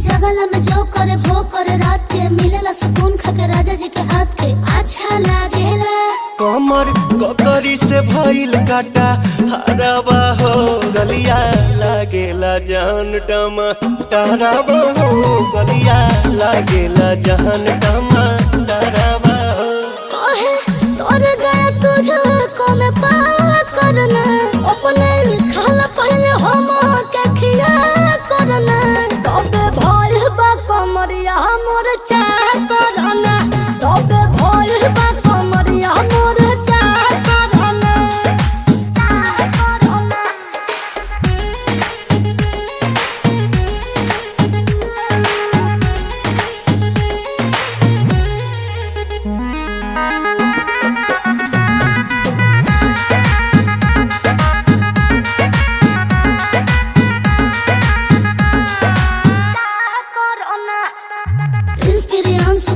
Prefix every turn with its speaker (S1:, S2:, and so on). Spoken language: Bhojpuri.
S1: जगला में जो करे वो करे रात के मिलेला सुकून खाके राजा जी के हाथ के अच्छा लागेला।
S2: कमर ककरी से भइल काटा हराबा हो गलिया लागेला जान टमा डराबा हो गलिया लागेला जान टमा डराबा हो।
S1: कहे तोर गया तुझको मैं पावा करना अपने खाला पहले हम के खिया करना तबे भइल बा कमरिया मोर चाह करना तबे भइल बा कमरिया मोर चाह करना चाह करना। इंस्पिरेंस के